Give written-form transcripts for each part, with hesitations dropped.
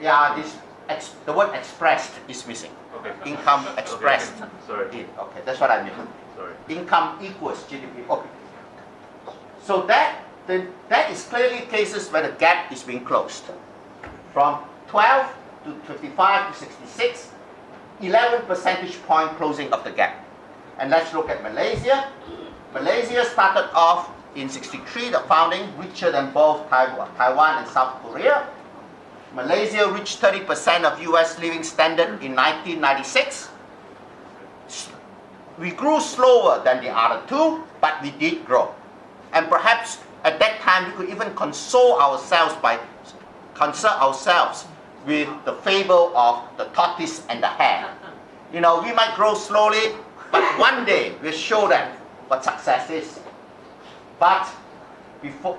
Yeah, the word expressed is missing. Okay. Income expressed. Okay. Sorry. Okay, that's what I mean. Sorry. Income equals GDP. Okay. So that is clearly cases where the gap is being closed. From 12 to 55 to 66, 11 percentage point closing of the gap. And let's look at Malaysia. Malaysia started off in 63, the founding, richer than both Taiwan and South Korea. Malaysia reached 30% of US living standard in 1996. We grew slower than the other two, but we did grow. And perhaps at that time we could even console ourselves with the fable of the tortoise and the hare. You know, we might grow slowly, but one day we'll show them what success is. But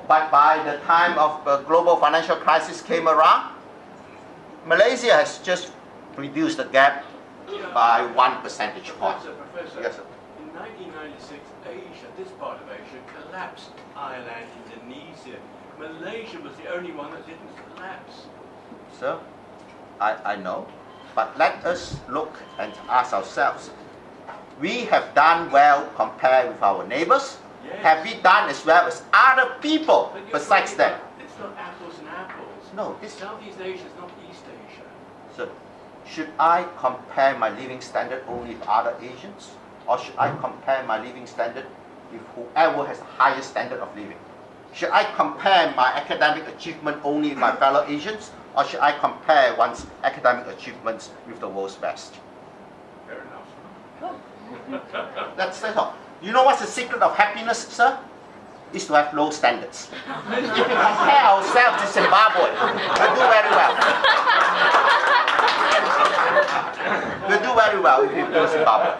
by the time of the global financial crisis came around, Malaysia has just reduced the gap by 1 percentage point. Professor, Yes, sir. in 1996, Asia, this part of Asia, collapsed. Thailand, Indonesia. Malaysia was the only one that didn't collapse. Sir, I know, but let us look and ask ourselves. We have done well compared with our neighbors. Yes. Have we done as well as other people But you're besides talking them? about- It's not apples and apples. No, this. Southeast Asia is not East Asia. So, should I compare my living standard only with other Asians? Or should I compare my living standard with whoever has the highest standard of living? Should I compare my academic achievement only with my fellow Asians? Or should I compare one's academic achievements with the world's best? Fair enough. That's all. You know what's the secret of happiness, sir? Is to have low standards. If we compare ourselves to Zimbabwe, we'll do very well. We'll do very well if we go to Zimbabwe.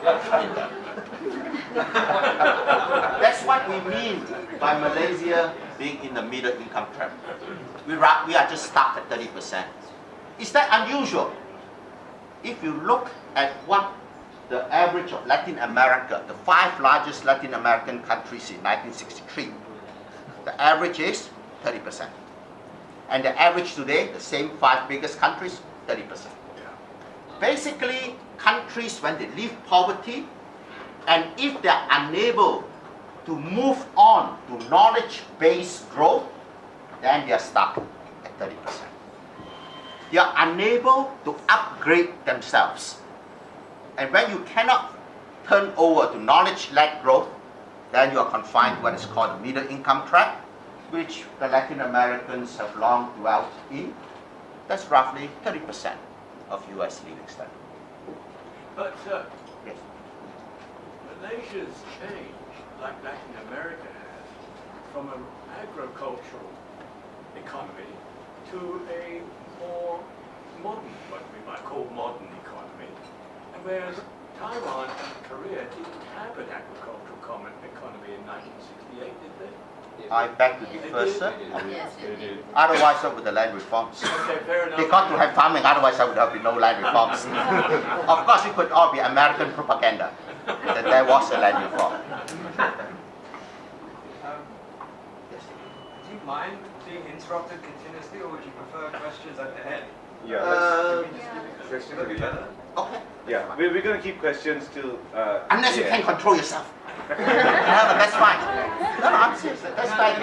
That's what we mean by Malaysia being in the middle income trap. We are just stuck at 30%. Is that unusual? If you look at what the average of Latin America, the 5 largest Latin American countries in 1963, the average is 30%. And the average today, the same 5 biggest countries, 30%. Basically, countries, when they leave poverty, and if they are unable to move on to knowledge-based growth, then they are stuck at 30%. They are unable to upgrade themselves. And when you cannot turn over to knowledge-led growth, then you are confined to what is called the middle income trap, which the Latin Americans have long dwelt in. That's roughly 30% of US living standard. But Yes. Malaysia's changed, like Latin America has, from an agricultural economy to a more modern, what we might call modern economy. And whereas Taiwan and Korea didn't have an agricultural economy in 1968, did they? I beg to differ, sir. Yes, indeed. Otherwise, so would the land reforms. Okay, fair enough. They got to have farming, otherwise there would have been no land reforms. Of course, it could all be American propaganda that there was a land reform. Yes. Do you mind being interrupted continuously, or would you prefer questions at the end? Yeah. Would that be better? Okay. Yeah. We're going to keep questions till. Unless you the can end. control yourself. No, that's fine. No, I'm serious. That's fine.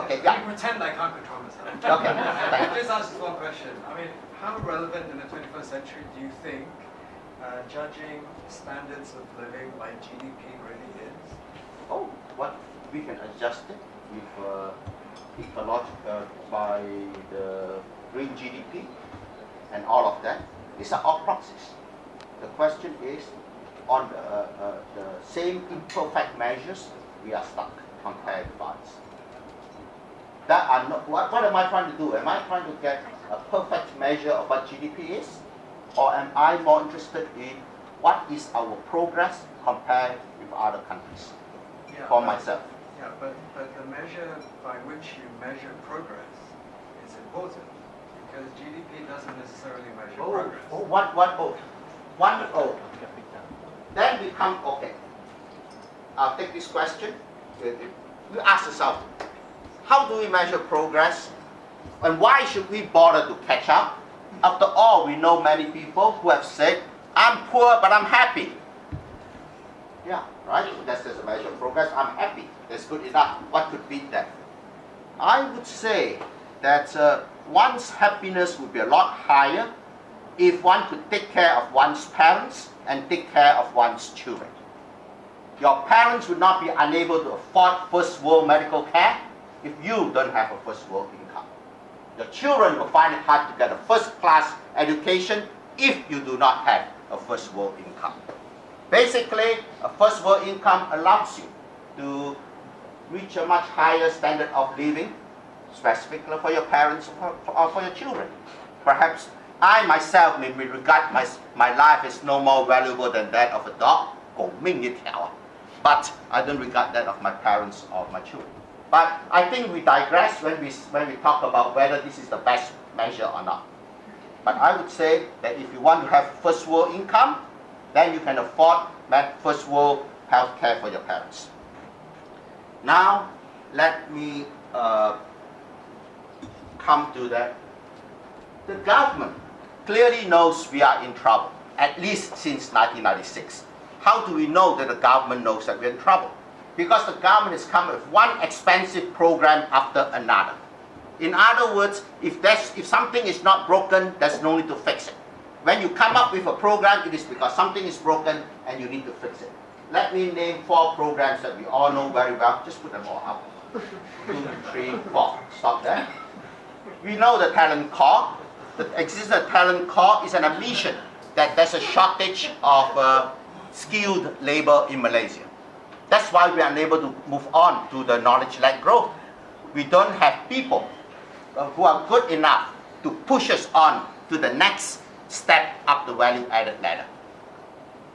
Okay, yeah. Pretend I can't control myself. Okay, thank you. Just ask this one question. I mean, how relevant in the 21st century do you think judging standards of living by GDP really is? Oh, what we can adjust it with ecological by the green GDP and all of that. These are all proxies. The question is, on the same imperfect measures, we are stuck compared with others. That are not, what am I trying to do? Am I trying to get a perfect measure of what GDP is? Or am I more interested in what is our progress compared with other countries? Yeah, For myself. Yeah, but the measure by which you measure progress is important, because GDP doesn't necessarily measure progress. Then we come, okay. I'll take this question. We ask ourselves, how do we measure progress? And why should we bother to catch up we know many people who have said, I'm poor but I'm happy. Yeah, right? That's a measure of progress. I'm happy. That's good enough. What could beat that? I would say that one's happiness would be a lot higher if one could take care of one's parents and take care of one's children. Your parents would not be unable to afford first world medical care if you don't have a first world income. Your children will find it hard to get a first class education if you do not have a first world income. Basically, a first world income allows you to reach a much higher standard of living, specifically for your parents or for your children. Perhaps I myself may regard my life as no more valuable than that of a dog, 狗命一条, but I don't regard that of my parents or my children. But I think we digress when we talk about whether this is the best measure or not. But I would say that if you want to have first world income, then you can afford first world health care for your parents. Now, let me come to that. The government clearly knows we are in trouble, at least since 1996. How do we know that the government knows that we're in trouble? Because the government has come with one expensive program after another. In other words, if something is not broken, there's no need to fix it. When you come up with a program, it is because something is broken and you need to fix it. Let me name 4 programs that we all know very well. Just put them all up. 2, 3, 4. Stop there. We know the talent corps. The existing talent corps is an admission that there's a shortage of skilled labor in Malaysia. That's why we are unable to move on to the knowledge-led growth. We don't have people who are good enough to push us on to the next step up the value-added ladder.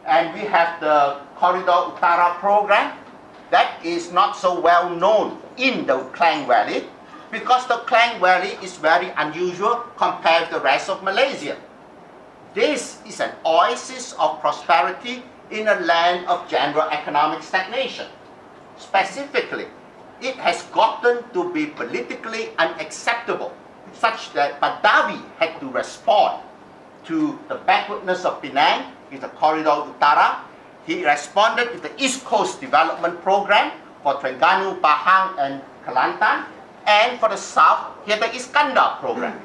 And we have the Corridor Utara program that is not so well known in the Klang Valley because the Klang Valley is very unusual compared to the rest of Malaysia. This is an oasis of prosperity in a land of general economic stagnation. Specifically, it has gotten to be politically unacceptable, such that Badawi had to respond to the backwardness of Penang with the Corridor Utara. He responded with the East Coast Development Program for Terengganu, Pahang, and Kelantan, and for the South, he had the Iskandar Program.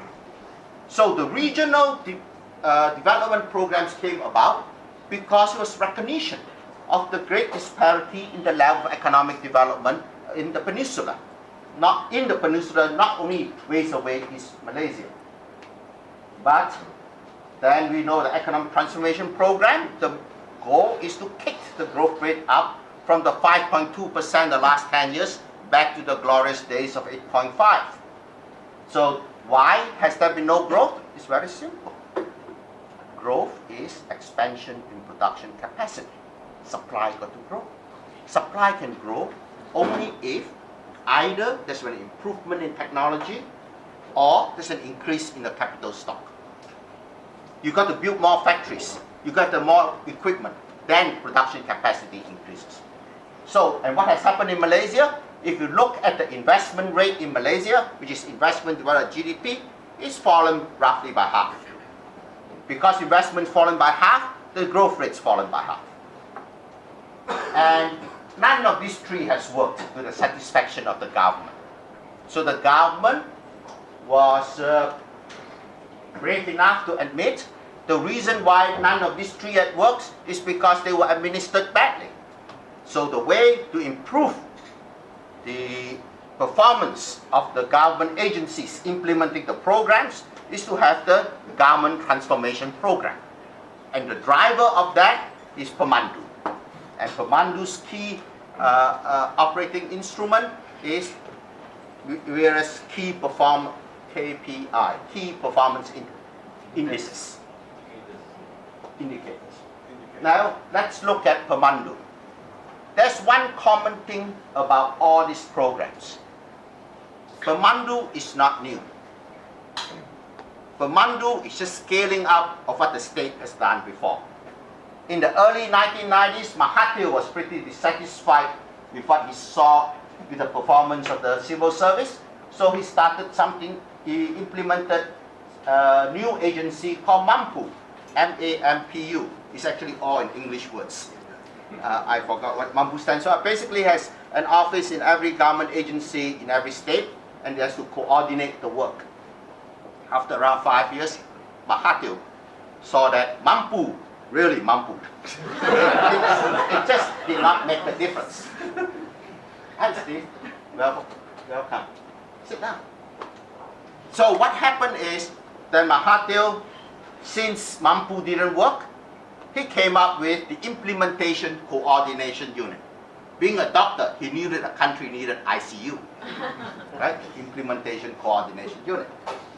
So the regional development programs came about because it was recognition of the great disparity in the level of economic development in the peninsula. Not in the peninsula, not only ways away is Malaysia. But then we know the economic transformation program, the goal is to kick the growth rate up from the 5.2% the last 10 years back to the glorious days of 8.5. So why has there been no growth? It's very simple. Growth is expansion in production capacity. Supply got to grow. Supply can grow only if either there's an improvement in technology or there's an increase in the capital stock. You got to build more factories. You got to more equipment. Then production capacity increases. So, and what has happened in Malaysia? If you look at the investment rate in Malaysia, which is investment divided by GDP, it's fallen roughly by half. Because investment's fallen by half, the growth rate's fallen by half. And none of these 3 has worked to the satisfaction of the government. So the government was brave enough to admit the reason why none of these 3 had worked is because they were administered badly. So the way to improve the performance of the government agencies implementing the programs is to have the government transformation program. And the driver of that is Pemandu. And Pemandu's key operating instrument is various key performance KPI, key performance indicators. Now, let's look at Pemandu. There's one common thing about all these programs. Pemandu is not new. Pemandu is just scaling up of what the state has done before. In the early 1990s, Mahathir was pretty dissatisfied with what he saw with the performance of the civil service. So he started something, he implemented a new agency called MAMPU, M-A-M-P-U. It's actually all in English words. I forgot what MAMPU stands for. Basically has an office in every government agency in every state, and it has to coordinate the work. After around 5 years, Mahathir saw that MAMPU really MAMPU'd. It just did not make a difference. Hi Steve, welcome. Sit down. So what happened is that Mahathir, since MAMPU didn't work, he came up with the Implementation Coordination Unit. Being a doctor, he knew that a country needed ICU, right? Implementation Coordination Unit.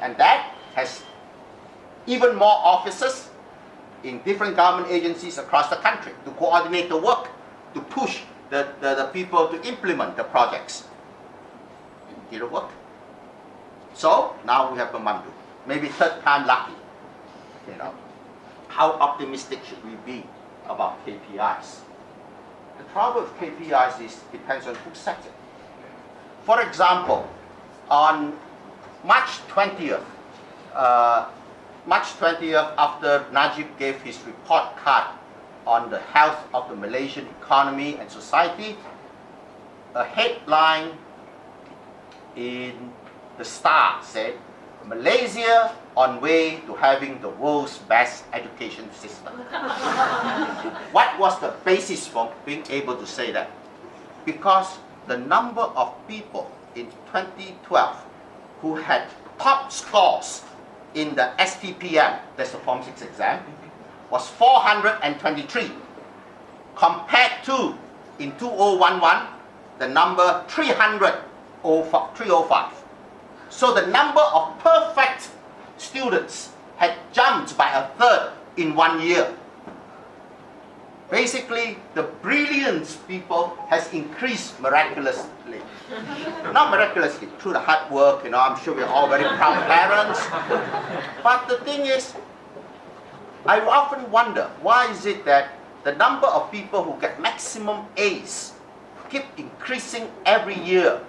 And that has even more officers in different government agencies across the country to coordinate the work, to push the people to implement the projects. It didn't work. So now we have a MAMPU. Maybe third time lucky. You know, how optimistic should we be about KPIs? The trouble with KPIs is depends on who sets it. For example, on March 20th, after Najib gave his report card on the health of the Malaysian economy and society, a headline in the Star said, Malaysia on way to having the world's best education system. What was the basis for being able to say that? Because the number of people in 2012 who had top scores in the STPM, that's the Form 6 exam, was 423, compared to, in 2011, the number 305. So the number of perfect students had jumped by a third in 1 year. Basically, the brilliance people has increased miraculously. Not miraculously, through the hard work, you know, I'm sure we're all very proud parents. But the thing is, I often wonder, why is it that the number of people who get maximum A's keep increasing every year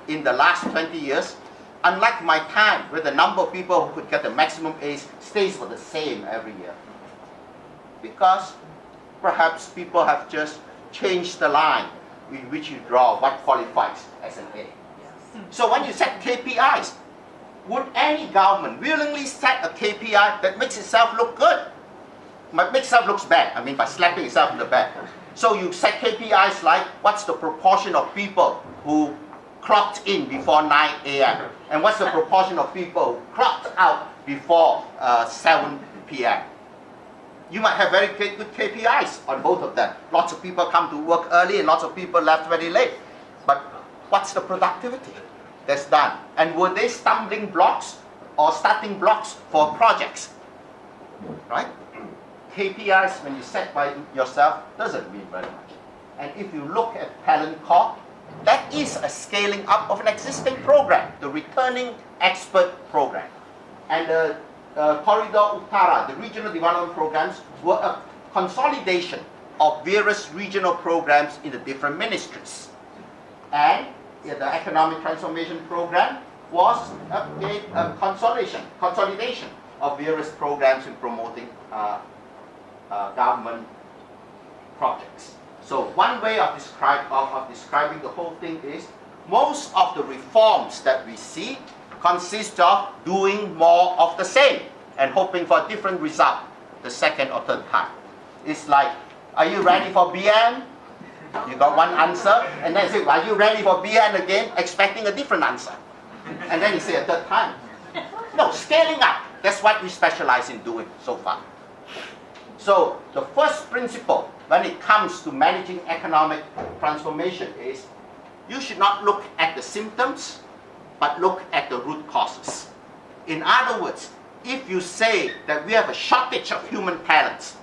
in the last 20 years, unlike my time, where the number of people who could get the maximum A's stays for the same every year? Because perhaps people have just changed the line in which you draw what qualifies as an A. So when you set KPIs, would any government willingly set a KPI that makes itself look good? Makes itself look bad, I mean by slapping itself in the back. So you set KPIs like, what's the proportion of people who clocked in before 9 a.m. and what's the proportion of people who clocked out before 7 p.m. You might have very good KPIs on both of them. Lots of people come to work early and lots of people left very late. But what's the productivity that's done? And were they stumbling blocks or starting blocks for projects? Right? KPIs, when you set by yourself, doesn't mean very much. And if you look at Talent Corps, that is a scaling up of an existing program, the Returning Expert Program. And the Corridor Utara, the regional development programs, were a consolidation of various regional programs in the different ministries. And the Economic Transformation Program was a consolidation of various programs in promoting government projects. So one way of describing the whole thing is, most of the reforms that we see consist of doing more of the same and hoping for a different result the second or third time. It's like, are you ready for BN? You got one answer, and then you say, are you ready for BN again, expecting a different answer? And then you say a third time. No, scaling up, that's what we specialize in doing so far. So the first principle when it comes to managing economic transformation is, you should not look at the symptoms, but look at the root causes. In other words, if you say that we have a shortage of human talents,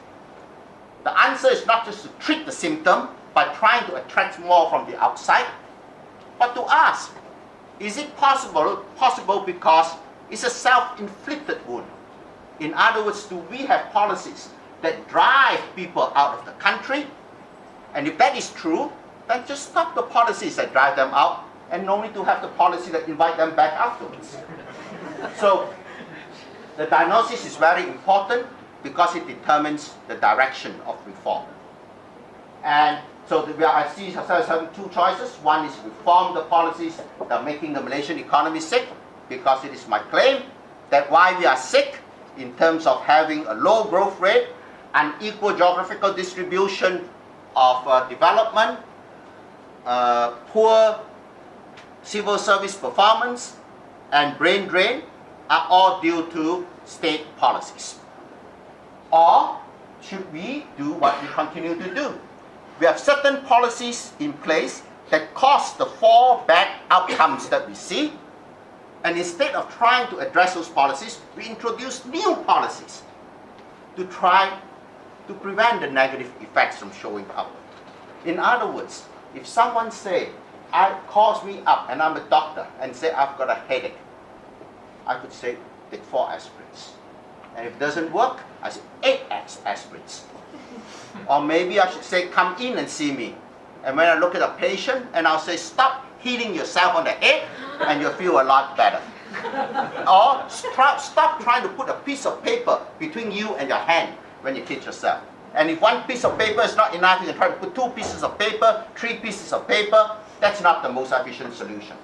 the answer is not just to treat the symptom by trying to attract more from the outside, but to ask, is it possible because it's a self-inflicted wound? In other words, do we have policies that drive people out of the country? And if that is true, then just stop the policies that drive them out, and no need to have the policy that invite them back afterwards. So The diagnosis is very important because it determines the direction of reform. And so I see ourselves having two choices. One is reform the policies that are making the Malaysian economy sick, because it is my claim that why we are sick in terms of having a low growth rate, unequal geographical distribution of development, poor civil service performance, and brain drain are all due to state policies. Or should we do what we continue to do? We have certain policies in place that cause the four bad outcomes that we see, and instead of trying to address those policies, we introduce new policies to try to prevent the negative effects from showing up. In other words, if someone calls me up and I'm a doctor and say I've got a headache, I could say take 4 aspirins. And if it doesn't work, I say 8 aspirins. Or maybe I should say come in and see me. And when I look at a patient, and I'll say stop hitting yourself on the head and you'll feel a lot better. Or stop trying to put a piece of paper between you and your hand when you hit yourself. And if one piece of paper is not enough, you can try to put 2 pieces of paper, 3 pieces of paper. That's not the most efficient solution.